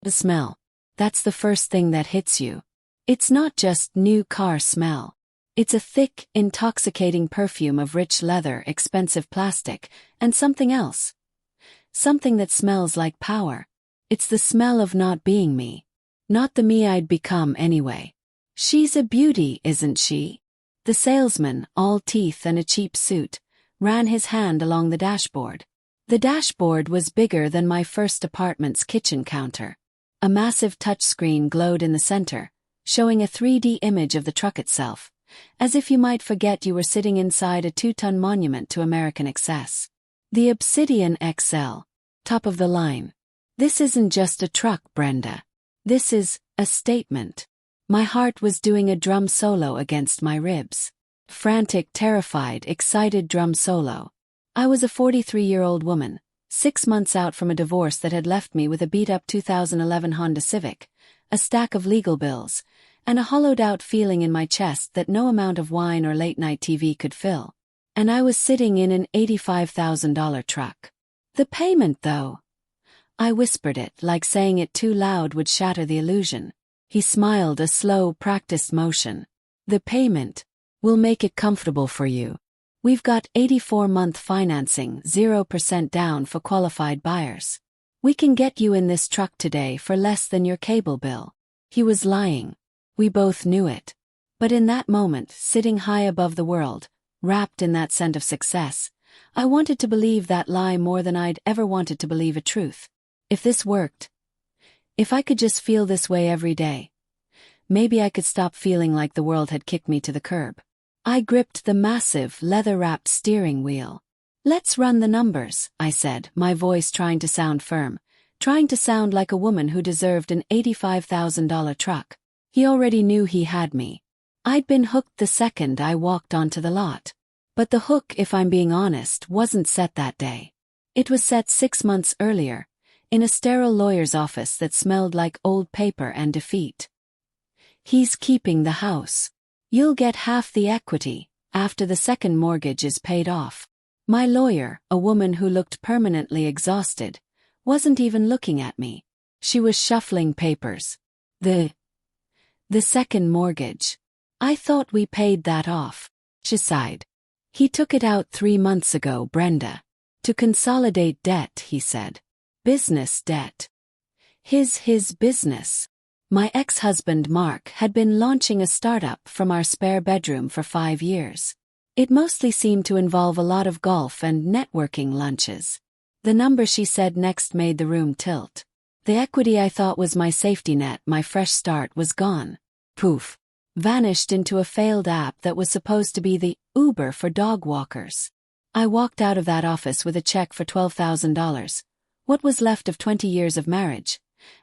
The smell. That's the first thing that hits you. It's not just new car smell. It's a thick, intoxicating perfume of rich leather, expensive plastic, and something else. Something that smells like power. It's the smell of not being me. Not the me I'd become anyway. She's a beauty, isn't she? The salesman, all teeth and a cheap suit, ran his hand along the dashboard. The dashboard was bigger than my first apartment's kitchen counter. A massive touchscreen glowed in the center, showing a 3D image of the truck itself, as if you might forget you were sitting inside a 2-ton monument to American excess. The Obsidian XL. Top of the line. This isn't just a truck, Brenda. This is a statement. My heart was doing a drum solo against my ribs. Frantic, terrified, excited drum solo. I was a 43-year-old woman, 6 months out from a divorce that had left me with a beat-up 2011 Honda Civic, a stack of legal bills, and a hollowed-out feeling in my chest that no amount of wine or late-night TV could fill. And I was sitting in an $85,000 truck. The payment, though. I whispered it, like saying it too loud would shatter the illusion. He smiled, a slow, practiced motion. The payment. We'll make it comfortable for you. We've got 84-month financing, 0% down for qualified buyers. We can get you in this truck today for less than your cable bill. He was lying. We both knew it. But in that moment, sitting high above the world, wrapped in that scent of success, I wanted to believe that lie more than I'd ever wanted to believe a truth. If this worked, if I could just feel this way every day, maybe I could stop feeling like the world had kicked me to the curb. I gripped the massive, leather-wrapped steering wheel. Let's run the numbers, I said, my voice trying to sound firm, trying to sound like a woman who deserved an $85,000 truck. He already knew he had me. I'd been hooked the second I walked onto the lot. But the hook, if I'm being honest, wasn't set that day. It was set 6 months earlier, in a sterile lawyer's office that smelled like old paper and defeat. He's keeping the house. You'll get half the equity, after the second mortgage is paid off. My lawyer, a woman who looked permanently exhausted, wasn't even looking at me. She was shuffling papers. The second mortgage. I thought we paid that off. She sighed. He took it out 3 months ago, Brenda. To consolidate debt, he said. Business debt. His business. My ex-husband Mark had been launching a startup from our spare bedroom for 5 years. It mostly seemed to involve a lot of golf and networking lunches. The number she said next made the room tilt. The equity I thought was my safety net, my fresh start, was gone. Poof. Vanished into a failed app that was supposed to be the Uber for dog walkers. I walked out of that office with a check for $12,000, what was left of 20 years of marriage,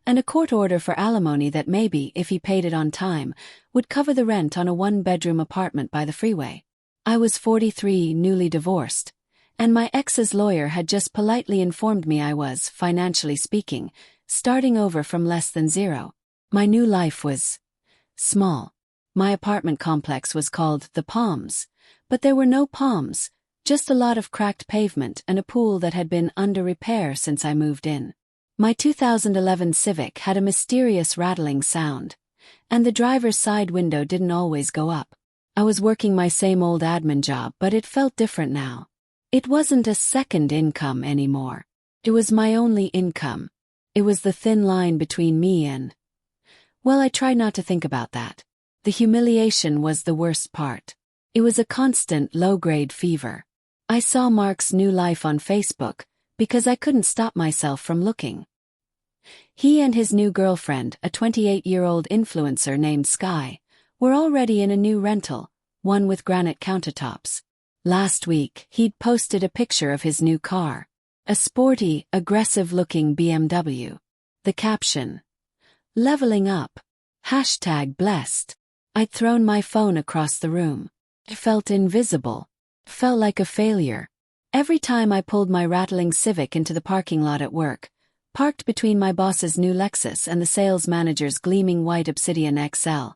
and a court order for alimony that maybe, if he paid it on time, would cover the rent on a 1-bedroom apartment by the freeway. I was 43, newly divorced, and my ex's lawyer had just politely informed me I was, financially speaking, starting over from less than zero. My new life was small. My apartment complex was called The Palms, but there were no palms, just a lot of cracked pavement and a pool that had been under repair since I moved in. My 2011 Civic had a mysterious rattling sound, and the driver's side window didn't always go up. I was working my same old admin job, but it felt different now. It wasn't a second income anymore. It was my only income. It was the thin line between me and... Well, I tried not to think about that. The humiliation was the worst part. It was a constant low-grade fever. I saw Mark's new life on Facebook, because I couldn't stop myself from looking. He and his new girlfriend, a 28-year-old influencer named Sky, were already in a new rental, one with granite countertops. Last week, he'd posted a picture of his new car. A sporty, aggressive-looking BMW. The caption: Leveling up. #blessed. I'd thrown my phone across the room. I felt invisible. Felt like a failure. Every time I pulled my rattling Civic into the parking lot at work, parked between my boss's new Lexus and the sales manager's gleaming white Obsidian XL,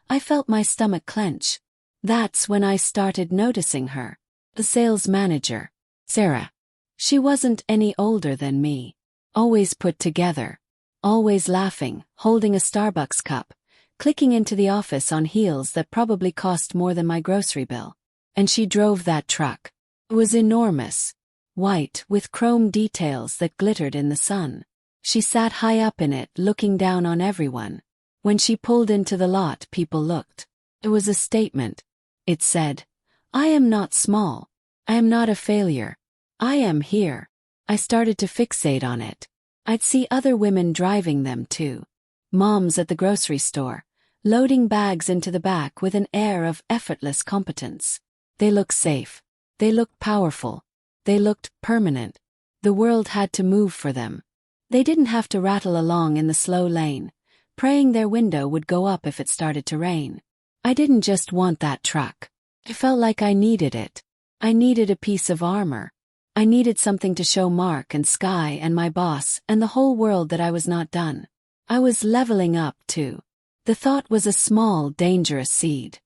I felt my stomach clench. That's when I started noticing her. The sales manager, Sarah. She wasn't any older than me. Always put together. always laughing, holding a Starbucks cup, clicking into the office on heels that probably cost more than my grocery bill. And she drove that truck. It was enormous. White, with chrome details that glittered in the sun. She sat high up in it, looking down on everyone. When she pulled into the lot, people looked. It was a statement. It said, "I am not small. I am not a failure. I am here." I started to fixate on it. I'd see other women driving them too. Moms at the grocery store, loading bags into the back with an air of effortless competence. They looked safe. They looked powerful. They looked permanent. The world had to move for them. They didn't have to rattle along in the slow lane, praying their window would go up if it started to rain. I didn't just want that truck. I felt like I needed it. I needed a piece of armor. I needed something to show Mark and Sky and my boss and the whole world that I was not done. I was leveling up too. The thought was a small, dangerous seed.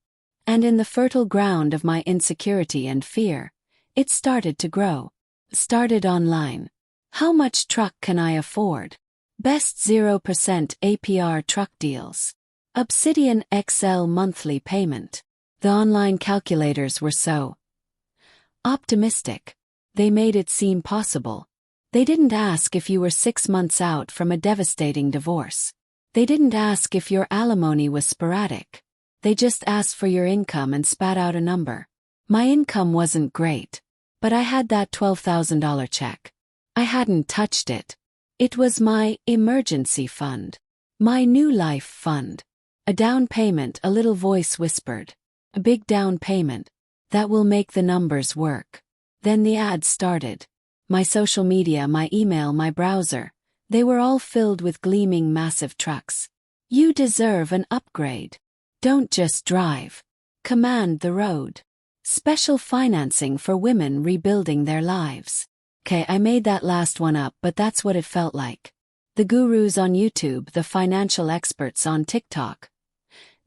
And in the fertile ground of my insecurity and fear, it started to grow. Started online. How much truck can I afford? Best 0% APR truck deals. Obsidian XL monthly payment. The online calculators were so optimistic. They made it seem possible. They didn't ask if you were 6 months out from a devastating divorce. They didn't ask if your alimony was sporadic. They just asked for your income and spat out a number. My income wasn't great, but I had that $12,000 check. I hadn't touched it. It was my emergency fund. My new life fund. A down payment, a little voice whispered. A big down payment. That will make the numbers work. Then the ads started. My social media, my email, my browser. They were all filled with gleaming massive trucks. You deserve an upgrade. Don't just drive. Command the road. Special financing for women rebuilding their lives. Okay, I made that last one up, but that's what it felt like. The gurus on YouTube, the financial experts on TikTok.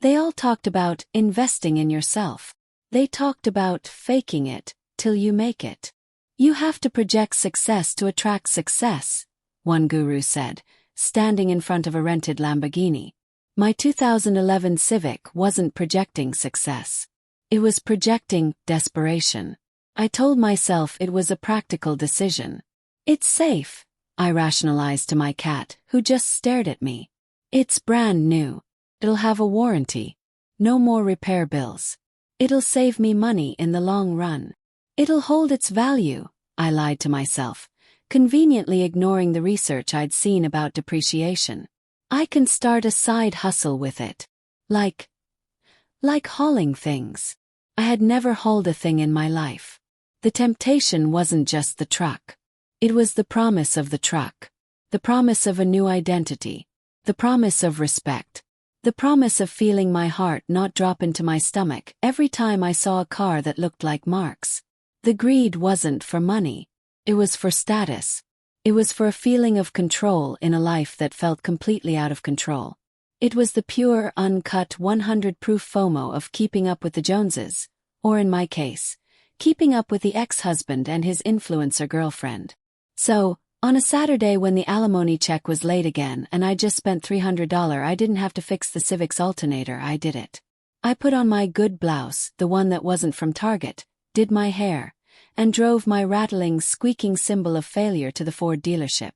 They all talked about investing in yourself. They talked about faking it till you make it. You have to project success to attract success, one guru said, standing in front of a rented Lamborghini. My 2011 Civic wasn't projecting success. It was projecting desperation. I told myself it was a practical decision. It's safe, I rationalized to my cat, who just stared at me. It's brand new. It'll have a warranty. No more repair bills. It'll save me money in the long run. It'll hold its value, I lied to myself, conveniently ignoring the research I'd seen about depreciation. I can start a side hustle with it. Like hauling things. I had never hauled a thing in my life. The temptation wasn't just the truck. It was the promise of the truck. The promise of a new identity. The promise of respect. The promise of feeling my heart not drop into my stomach every time I saw a car that looked like Mark's. The greed wasn't for money. It was for status. It was for a feeling of control in a life that felt completely out of control. It was the pure, uncut 100-proof FOMO of keeping up with the Joneses, or in my case, keeping up with the ex-husband and his influencer girlfriend. So, on a Saturday when the alimony check was late again and I just spent $300, I didn't have to fix the Civic's alternator, I did it. I put on my good blouse, the one that wasn't from Target, did my hair, and drove my rattling, squeaking symbol of failure to the Ford dealership.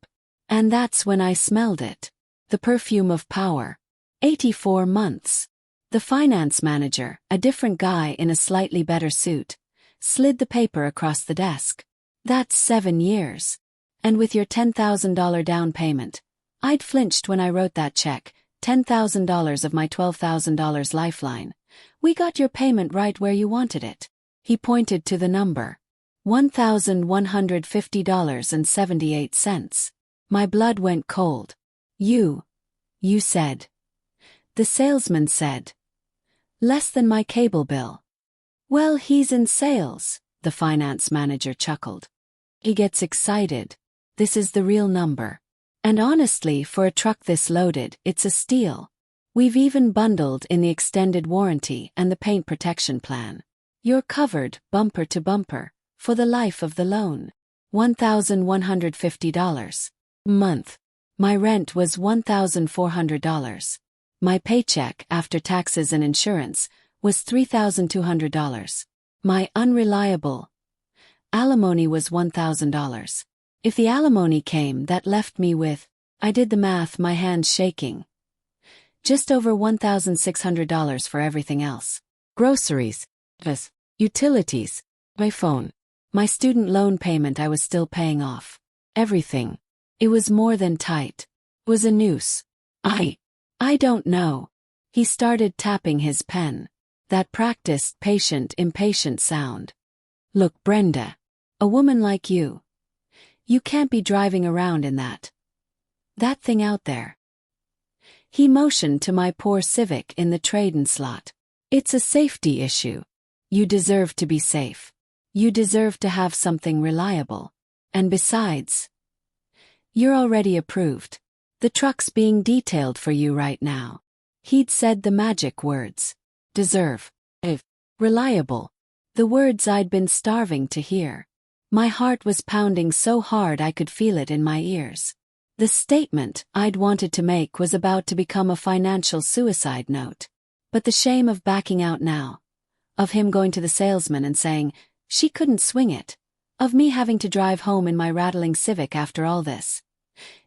And that's when I smelled it. The perfume of power. 84 months. The finance manager, a different guy in a slightly better suit, slid the paper across the desk. That's 7 years. And with your $10,000 down payment. I'd flinched when I wrote that check, $10,000 of my $12,000 lifeline. We got your payment right where you wanted it. He pointed to the number. $1,150.78. My blood went cold. You said. The salesman said. Less than my cable bill. Well, he's in sales, the finance manager chuckled. He gets excited. This is the real number. And honestly, for a truck this loaded, it's a steal. We've even bundled in the extended warranty and the paint protection plan. You're covered, bumper to bumper, for the life of the loan. $1,150. Month. My rent was $1,400. My paycheck, after taxes and insurance, was $3,200. My unreliable alimony was $1,000. If the alimony came, that left me with, I did the math, my hands shaking, just over $1,600 for everything else. Groceries, utilities, my phone, my student loan payment I was still paying off. Everything. It was more than tight. It was a noose. I don't know. He started tapping his pen. That practiced, patient, impatient sound. Look, Brenda. A woman like you. You can't be driving around in that thing out there. He motioned to my poor Civic in the trade-in slot. It's a safety issue. You deserve to be safe. You deserve to have something reliable. And besides, you're already approved. The truck's being detailed for you right now. He'd said the magic words. Deserve. Reliable. The words I'd been starving to hear. My heart was pounding so hard I could feel it in my ears. The statement I'd wanted to make was about to become a financial suicide note. But the shame of backing out now. Of him going to the salesman and saying, she couldn't swing it. Of me having to drive home in my rattling Civic after all this.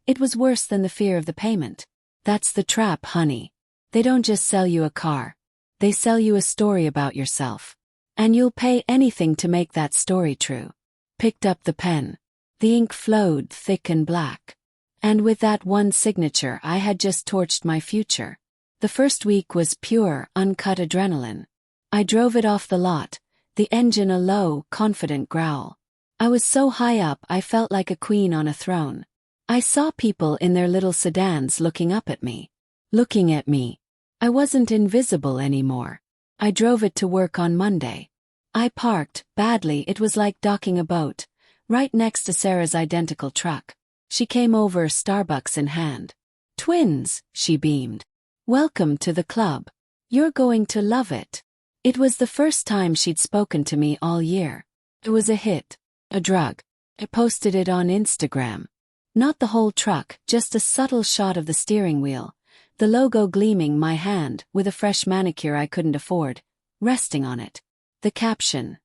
It was worse than the fear of the payment. That's the trap, honey. They don't just sell you a car. They sell you a story about yourself. And you'll pay anything to make that story true. Picked up the pen. The ink flowed thick and black. And with that one signature I had just torched my future. The first week was pure, uncut adrenaline. I drove it off the lot, the engine a low, confident growl. I was so high up I felt like a queen on a throne. I saw people in their little sedans looking up at me. Looking at me. I wasn't invisible anymore. I drove it to work on Monday. I parked, badly, it was like docking a boat, right next to Sarah's identical truck. She came over, Starbucks in hand. Twins, she beamed. Welcome to the club. You're going to love it. It was the first time she'd spoken to me all year. It was a hit. A drug. I posted it on Instagram. Not the whole truck, just a subtle shot of the steering wheel. The logo gleaming, my hand, with a fresh manicure I couldn't afford, resting on it. The caption.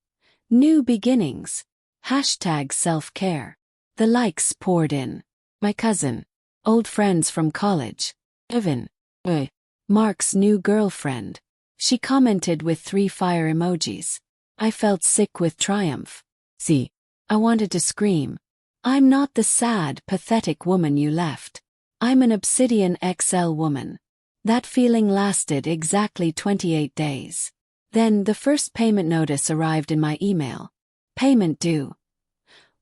New beginnings. Hashtag self-care. The likes poured in. My cousin. Old friends from college. Evan. Mark's new girlfriend. She commented with 3 fire emojis. I felt sick with triumph. See. I wanted to scream. I'm not the sad, pathetic woman you left. I'm an Obsidian XL woman. That feeling lasted exactly 28 days. Then the first payment notice arrived in my email. Payment due.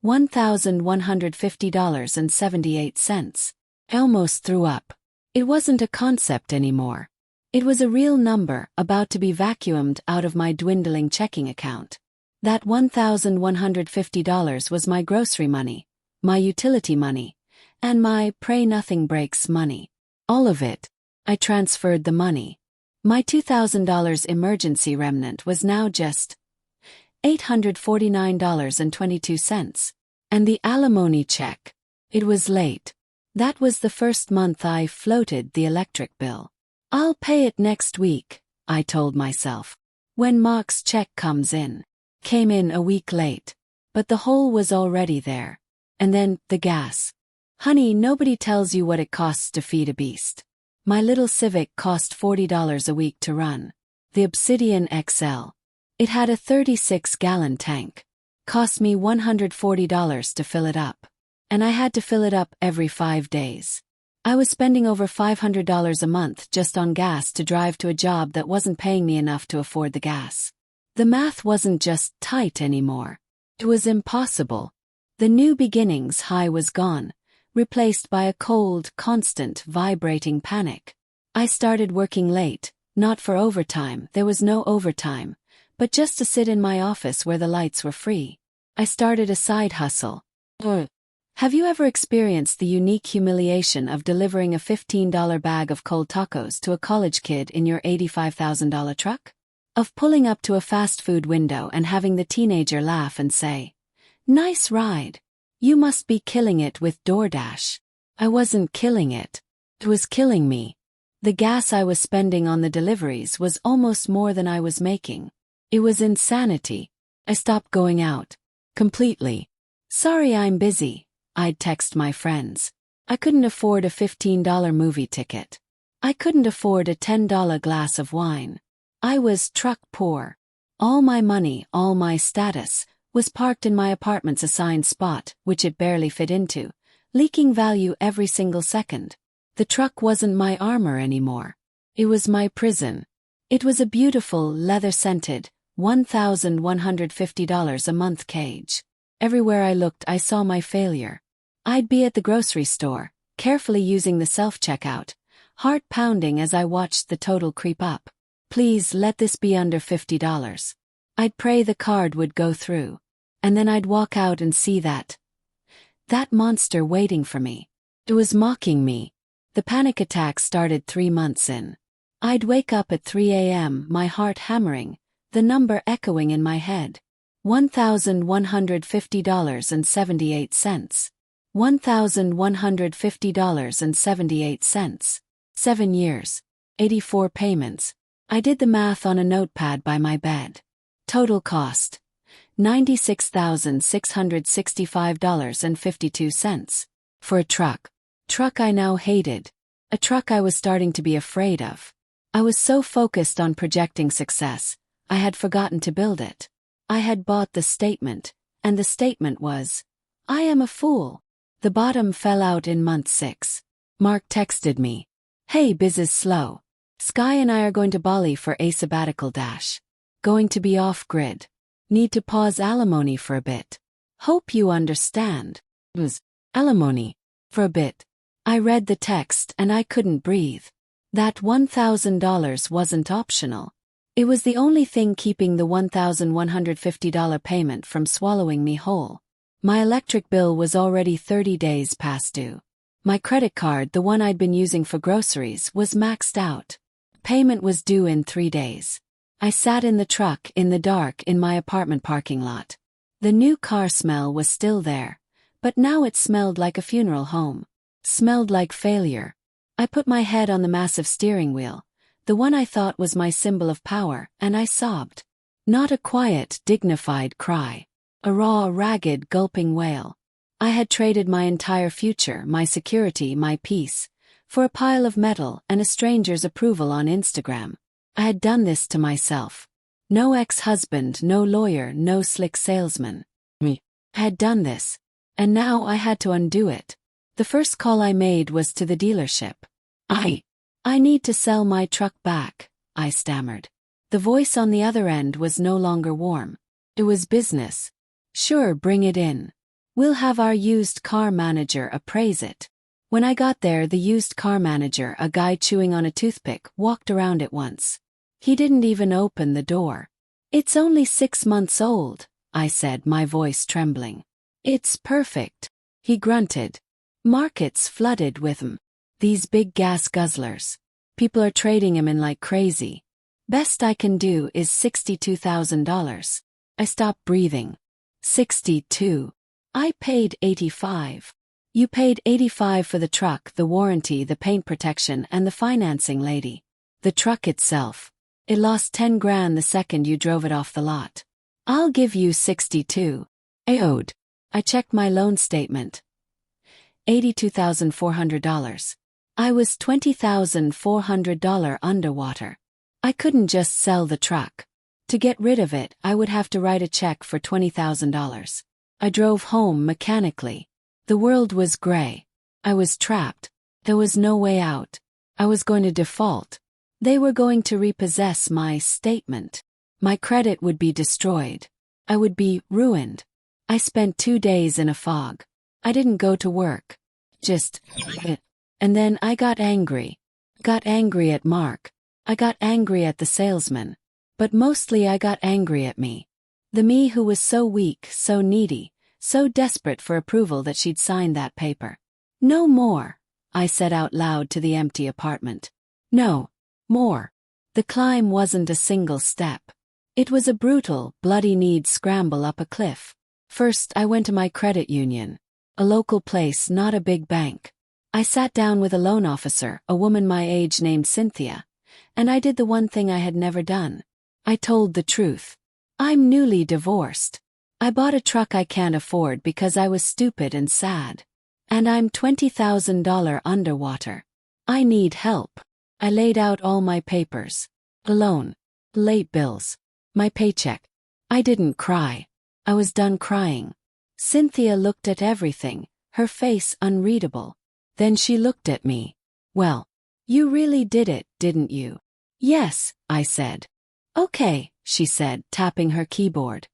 $1,150.78. I almost threw up. It wasn't a concept anymore. It was a real number about to be vacuumed out of my dwindling checking account. That $1,150 was my grocery money, my utility money, and my pray nothing breaks money. All of it. I transferred the money. My $2,000 emergency remnant was now just $849.22. And the alimony check. It was late. That was the first month I floated the electric bill. I'll pay it next week, I told myself. When Mark's check comes in. Came in a week late. But the hole was already there. And then, the gas. Honey, nobody tells you what it costs to feed a beast. My little Civic cost $40 a week to run. The Obsidian XL. It had a 36-gallon tank. Cost me $140 to fill it up. And I had to fill it up every 5 days. I was spending over $500 a month just on gas to drive to a job that wasn't paying me enough to afford the gas. The math wasn't just tight anymore. It was impossible. The new beginnings high was gone, replaced by a cold, constant, vibrating panic. I started working late, not for overtime, there was no overtime, but just to sit in my office where the lights were free. I started a side hustle. Have you ever experienced the unique humiliation of delivering a $15 bag of cold tacos to a college kid in your $85,000 truck? Of pulling up to a fast food window and having the teenager laugh and say, "Nice ride. You must be killing it with DoorDash." I wasn't killing it. It was killing me. The gas I was spending on the deliveries was almost more than I was making. It was insanity. I stopped going out. Completely. Sorry, I'm busy, I'd text my friends. I couldn't afford a $15 movie ticket. I couldn't afford a $10 glass of wine. I was truck poor. All my money, all my status, was parked in my apartment's assigned spot, which it barely fit into, leaking value every single second. The truck wasn't my armor anymore. It was my prison. It was a beautiful, leather-scented, $1,150 a month cage. Everywhere I looked, I saw my failure. I'd be at the grocery store, carefully using the self-checkout, heart pounding as I watched the total creep up. Please let this be under $50. I'd pray the card would go through. And then I'd walk out and see that monster waiting for me. It was mocking me. The panic attack started 3 months in. I'd wake up at 3 a.m., my heart hammering, the number echoing in my head. $1,150.78. $1,150.78. 7 years. 84 payments. I did the math on a notepad by my bed. Total cost. $96,665.52. For a truck. Truck I now hated. A truck I was starting to be afraid of. I was so focused on projecting success, I had forgotten to build it. I had bought the statement, and the statement was, I am a fool. The bottom fell out in month 6. Mark texted me. Hey, biz is slow. Sky and I are going to Bali for a sabbatical dash. Going to be off-grid. Need to pause alimony for a bit. Hope you understand. Alimony. For a bit. I read the text and I couldn't breathe. That $1,000 wasn't optional. It was the only thing keeping the $1,150 payment from swallowing me whole. My electric bill was already 30 days past due. My credit card, the one I'd been using for groceries, was maxed out. Payment was due in 3 days. I sat in the truck in the dark in my apartment parking lot. The new car smell was still there, but now it smelled like a funeral home. Smelled like failure. I put my head on the massive steering wheel, the one I thought was my symbol of power, and I sobbed. Not a quiet, dignified cry. A raw, ragged, gulping wail. I had traded my entire future, my security, my peace, for a pile of metal and a stranger's approval on Instagram. I had done this to myself. No ex-husband, no lawyer, no slick salesman. Me. I had done this. And now I had to undo it. The first call I made was to the dealership. I need to sell my truck back, I stammered. The voice on the other end was no longer warm. It was business. Sure, bring it in. We'll have our used car manager appraise it. When I got there, the used car manager, a guy chewing on a toothpick, walked around it once. He didn't even open the door. It's only 6 months old, I said, my voice trembling. It's perfect. He grunted. Market's flooded with 'em. These big gas guzzlers. People are trading 'em in like crazy. Best I can do is $62,000. I stopped breathing. 62. I paid 85. You paid 85 for the truck, the warranty, the paint protection, and the financing lady. The truck itself. It lost 10 grand the second you drove it off the lot. I'll give you 62. I owed. I checked my loan statement. $82,400. I was $20,400 underwater. I couldn't just sell the truck. To get rid of it, I would have to write a check for $20,000. I drove home mechanically. The world was gray. I was trapped. There was no way out. I was going to default. They were going to repossess my statement. My credit would be destroyed. I would be ruined. I spent 2 days in a fog. I didn't go to work. Just. And then I got angry. Got angry at Mark. I got angry at the salesman. But mostly I got angry at me. The me who was so weak, so needy, so desperate for approval that she'd signed that paper. No more, I said out loud to the empty apartment. No. More. The climb wasn't a single step. It was a brutal, bloody-kneed scramble up a cliff. First, I went to my credit union. A local place, not a big bank. I sat down with a loan officer, a woman my age named Cynthia, and I did the one thing I had never done. I told the truth. I'm newly divorced. I bought a truck I can't afford because I was stupid and sad. And I'm $20,000 underwater. I need help. I laid out all my papers. A loan. Late bills. My paycheck. I didn't cry. I was done crying. Cynthia looked at everything, her face unreadable. Then she looked at me. Well, you really did it, didn't you? Yes, I said. Okay, she said, tapping her keyboard.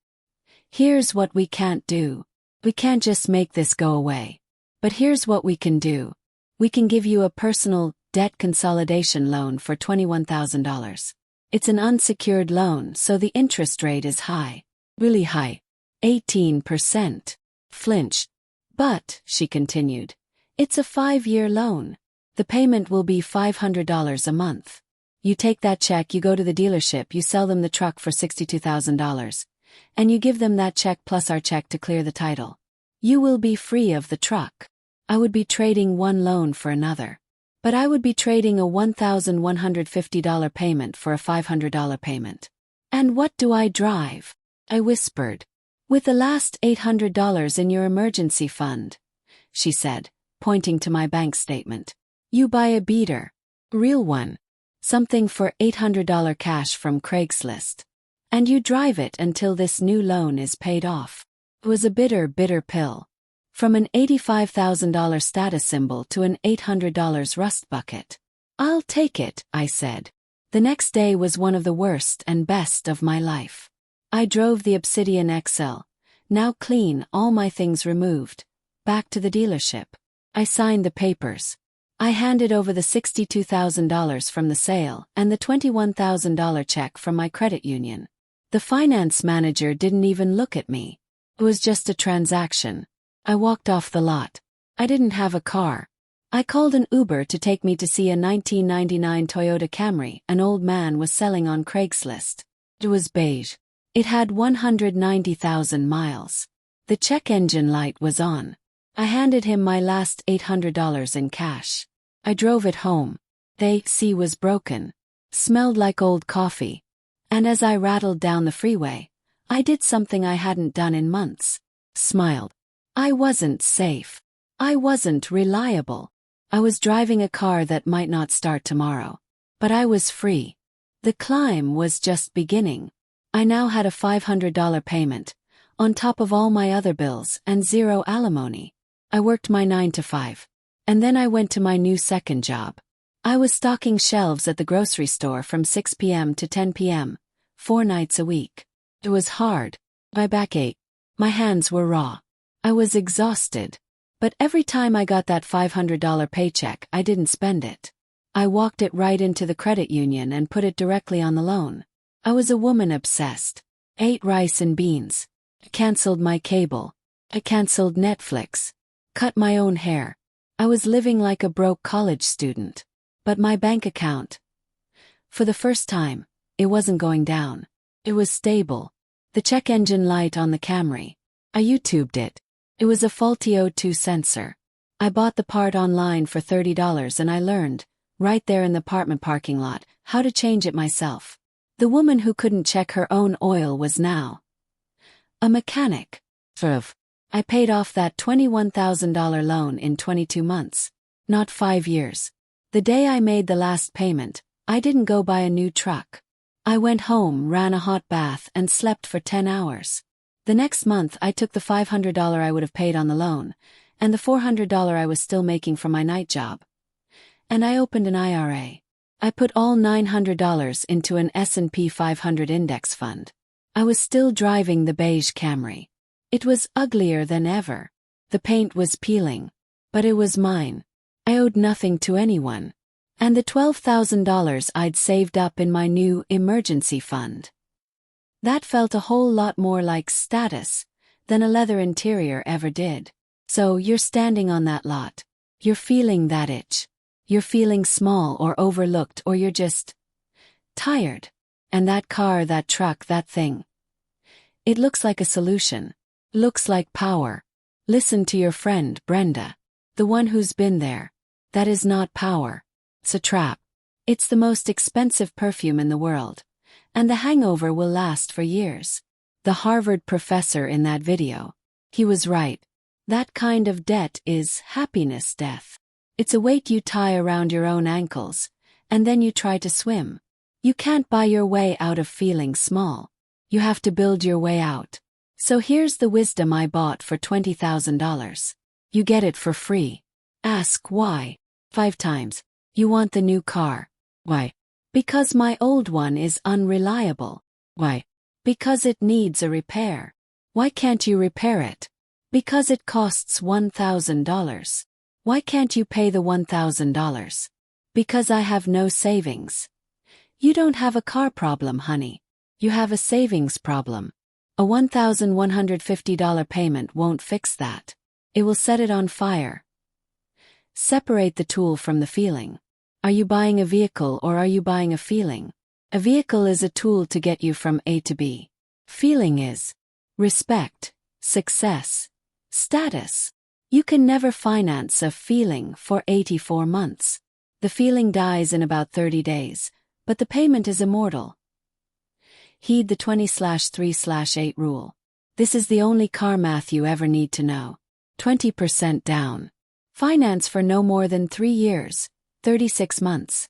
Here's what we can't do. We can't just make this go away. But here's what we can do. We can give you a personal debt consolidation loan for $21,000. It's an unsecured loan, so the interest rate is high. Really high. 18%. Flinch. But, she continued, it's a 5-year loan. The payment will be $500 a month. You take that check, you go to the dealership, you sell them the truck for $62,000. And you give them that check plus our check to clear the title. You will be free of the truck. I would be trading one loan for another. But I would be trading a $1,150 payment for a $500 payment. And what do I drive? I whispered. With the last $800 in your emergency fund, she said, pointing to my bank statement. You buy a beater. Real one. Something for $800 cash from Craigslist. And you drive it until this new loan is paid off. It was a bitter, bitter pill. From an $85,000 status symbol to an $800 rust bucket. I'll take it, I said. The next day was one of the worst and best of my life. I drove the Obsidian XL, now clean, all my things removed, back to the dealership. I signed the papers. I handed over the $62,000 from the sale and the $21,000 check from my credit union. The finance manager didn't even look at me. It was just a transaction. I walked off the lot. I didn't have a car. I called an Uber to take me to see a 1999 Toyota Camry an old man was selling on Craigslist. It was beige. It had 190,000 miles. The check engine light was on. I handed him my last $800 in cash. I drove it home. The AC was broken. Smelled like old coffee. And as I rattled down the freeway, I did something I hadn't done in months. Smiled. I wasn't safe. I wasn't reliable. I was driving a car that might not start tomorrow. But I was free. The climb was just beginning. I now had a $500 payment, on top of all my other bills and zero alimony. I worked my 9 to 5. And then I went to my new second job. I was stocking shelves at the grocery store from 6 p.m. to 10 p.m., 4 nights a week. It was hard. My back ached. My hands were raw. I was exhausted. But every time I got that $500 paycheck, I didn't spend it. I walked it right into the credit union and put it directly on the loan. I was a woman obsessed. Ate rice and beans. Cancelled my cable. I canceled Netflix. Cut my own hair. I was living like a broke college student. But my bank account, for the first time, it wasn't going down. It was stable. The check engine light on the Camry. I YouTubed it. It was a faulty O2 sensor. I bought the part online for $30 and I learned, right there in the apartment parking lot, how to change it myself. The woman who couldn't check her own oil was now a mechanic. I paid off that $21,000 loan in 22 months, not 5 years. The day I made the last payment, I didn't go buy a new truck. I went home, ran a hot bath, and slept for 10 hours. The next month I took the $500 I would have paid on the loan, and the $400 I was still making from my night job. And I opened an IRA. I put all $900 into an S&P 500 index fund. I was still driving the beige Camry. It was uglier than ever. The paint was peeling. But it was mine. I owed nothing to anyone. And the $12,000 I'd saved up in my new emergency fund. That felt a whole lot more like status than a leather interior ever did. So you're standing on that lot. You're feeling that itch. You're feeling small or overlooked, or you're just tired. And that car, that truck, that thing. It looks like a solution. Looks like power. Listen to your friend, Brenda. The one who's been there. That is not power. It's a trap. It's the most expensive perfume in the world, and the hangover will last for years. The Harvard professor in that video, he was right. That kind of debt is happiness death. It's a weight you tie around your own ankles, and then you try to swim. You can't buy your way out of feeling small. You have to build your way out. So here's the wisdom I bought for $20,000. You get it for free. Ask why. 5 times. You want the new car. Why? Because my old one is unreliable. Why? Because it needs a repair. Why can't you repair it? Because it costs $1,000. Why can't you pay the $1,000? Because I have no savings. You don't have a car problem, honey. You have a savings problem. A $1,150 payment won't fix that. It will set it on fire. Separate the tool from the feeling. Are you buying a vehicle or are you buying a feeling? A vehicle is a tool to get you from A to B. Feeling is respect, success, status. You can never finance a feeling for 84 months. The feeling dies in about 30 days, but the payment is immortal. Heed the 20/3/8 rule. This is the only car math you ever need to know. 20% down. Finance for no more than 3 years, 36 months.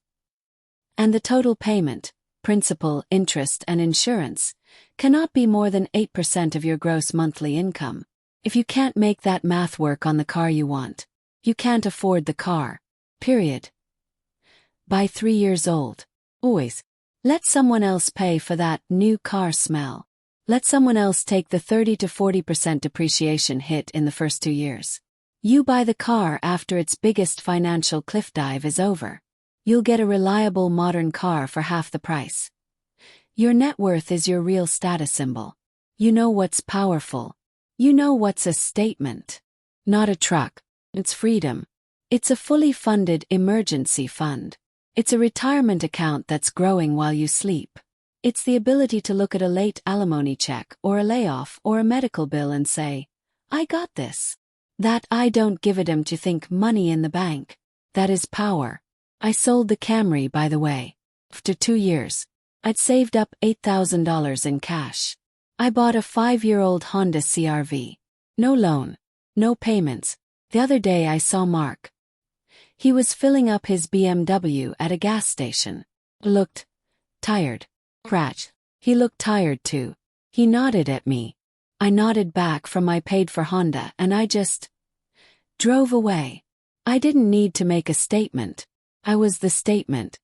And the total payment, principal, interest, and insurance, cannot be more than 8% of your gross monthly income. If you can't make that math work on the car you want, you can't afford the car. Period. By 3 years old. Always. Let someone else pay for that new car smell. Let someone else take the 30 to 40% depreciation hit in the first 2 years. You buy the car after its biggest financial cliff dive is over. You'll get a reliable modern car for half the price. Your net worth is your real status symbol. You know what's powerful. You know what's a statement. Not a truck. It's freedom. It's a fully funded emergency fund. It's a retirement account that's growing while you sleep. It's the ability to look at a late alimony check or a layoff or a medical bill and say, I got this. That I don't give a damn to think money in the bank. That is power. I sold the Camry, by the way. After 2 years, I'd saved up $8,000 in cash. I bought a 5-year-old Honda CR-V. No loan. No payments. The other day I saw Mark. He was filling up his BMW at a gas station. Looked tired. Cratch. He looked tired too. He nodded at me. I nodded back from my paid-for Honda and I just drove away. I didn't need to make a statement. I was the statement.